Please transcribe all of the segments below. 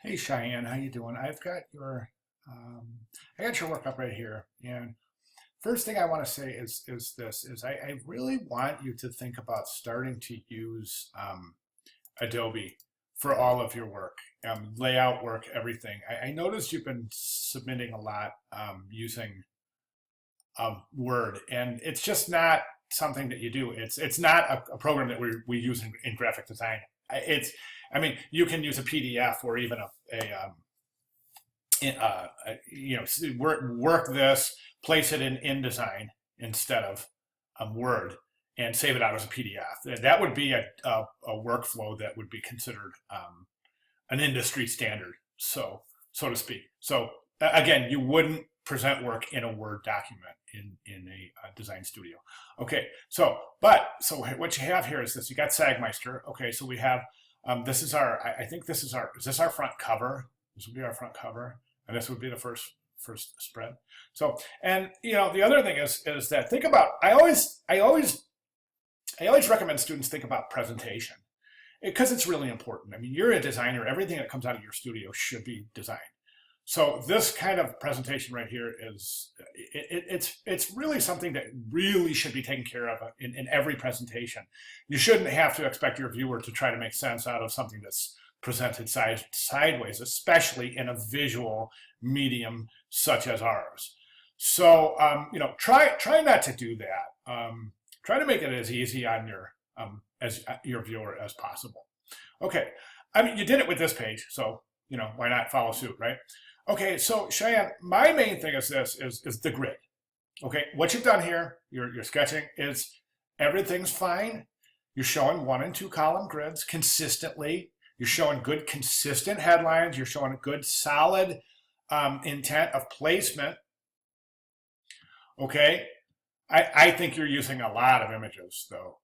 Hey Cheyenne, how you doing? Um, I got your work up right here. And first thing I want to say is I really want you to think about starting to use Adobe for all of your work, layout work, everything. I noticed you've been submitting a lot using Word, and it's just not something that you do. It's not a program that we use in graphic design. It's I mean, you can use a PDF or even work this, place it in InDesign instead of Word, and save it out as a PDF. That would be a workflow that would be considered an industry standard, so to speak. So again, you wouldn't present work in a Word document in a design studio. Okay, so what you have here is this. You got Sagmeister. Okay, so we have this is our. I think this is this our front cover? This would be our front cover, and this would be the first spread. So, and the other thing is that think about. I always recommend students think about presentation because it's really important. I mean, you're a designer. Everything that comes out of your studio should be designed. So this kind of presentation right here it's really something that really should be taken care of in every presentation. You shouldn't have to expect your viewer to try to make sense out of something that's presented sideways, especially in a visual medium such as ours. So try not to do that. Try to make it as easy on your viewer as possible. Okay, I mean you did it with this page, so why not follow suit, right? Okay, so Cheyenne, my main thing is this is the grid. Okay, what you've done here, you're sketching, is everything's fine. You're showing 1 and 2 column grids consistently. You're showing good consistent headlines. You're showing a good solid intent of placement. Okay, I think you're using a lot of images though.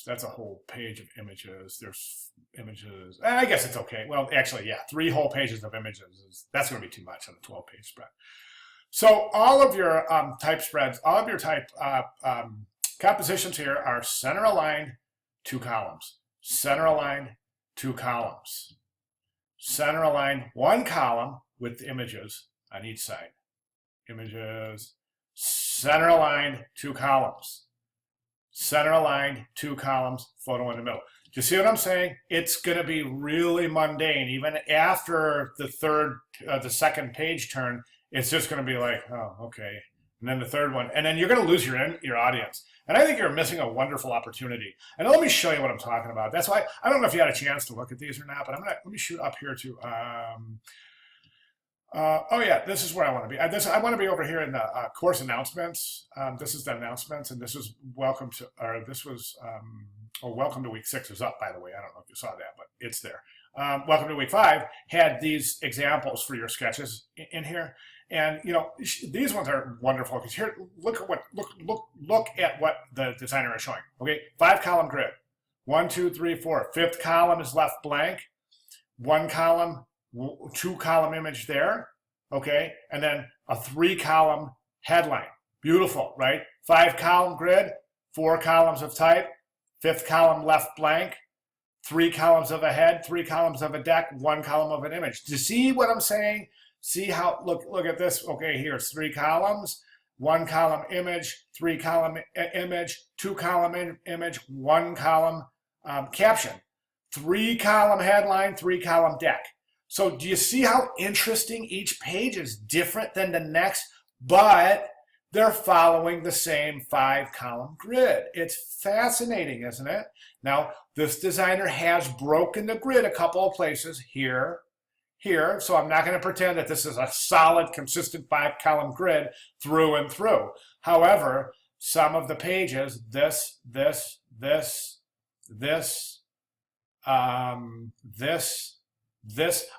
That's a whole page of images. There's images. I guess it's okay. Well, actually, yeah, 3 whole pages of images that's going to be too much on a 12-page spread. So all of your type spreads, all of your type compositions here are center aligned, 2 columns. Center aligned, 2 columns. Center aligned, 1 column with images on each side. Images, center aligned, 2 columns. Center aligned, 2 columns, photo in the middle. Do you see what I'm saying? It's going to be really mundane. Even after the second page turn, it's just going to be like, oh, okay. And then the third one, and then you're going to lose your audience. And I think you're missing a wonderful opportunity. And let me show you what I'm talking about. That's why I don't know if you had a chance to look at these or not, but let me shoot up here to. Oh yeah, this is where I want to be. I want to be over here in the course announcements. This is the announcements, and this is welcome to week 6 is up, by the way. I don't know if you saw that, but it's there. Welcome to week 5 had these examples for your sketches in here, and these ones are wonderful because here, look at what the designer is showing. Okay, 5 column grid, 1, 2, 3, 4. 5th column is left blank. 1 column. 2 column image there, okay, and then a 3 column headline. Beautiful, right? 5 column grid, 4 columns of type, 5th column left blank, 3 columns of a head, 3 columns of a deck, 1 column of an image. Do you see what I'm saying? See how, look at this. Okay, here's 3 columns, 1 column image, 3 column image, 2 column image, 1 column caption, 3 column headline, 3 column deck. So do you see how interesting each page is different than the next, but they're following the same 5 column grid? It's fascinating, isn't it? Now, this designer has broken the grid a couple of places here, so I'm not going to pretend that this is a solid, consistent 5 column grid through and through. However, some of the pages, this,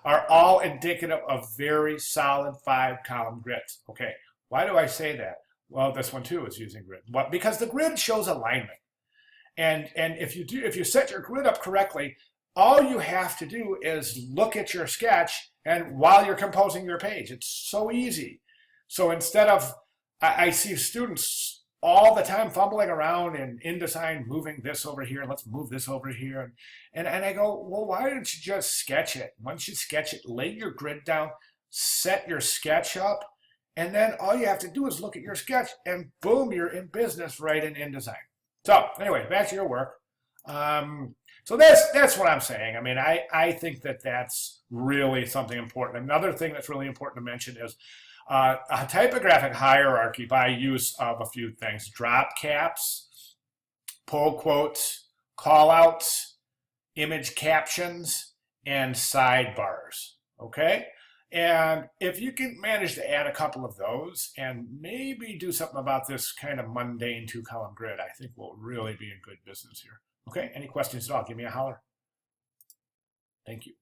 are all indicative of very solid 5 column grids. Okay, why do I say that? Well, this one too is using grid. But because the grid shows alignment. And if you set your grid up correctly, all you have to do is look at your sketch and while you're composing your page. It's so easy. So instead of, I see students all the time fumbling around in InDesign, moving this over here, let's move this over here. And I go, well, why don't you just sketch it? Once you sketch it, lay your grid down, set your sketch up, and then all you have to do is look at your sketch and boom, you're in business right in InDesign. So anyway, back to your work. So that's what I'm saying. I mean, I think that that's really something important. Another thing that's really important to mention is a typographic hierarchy by use of a few things: drop caps, pull quotes, call outs, image captions, and sidebars. Okay? And if you can manage to add a couple of those and maybe do something about this kind of mundane 2-column grid, I think we'll really be in good business here. Okay, any questions at all? Give me a holler. Thank you.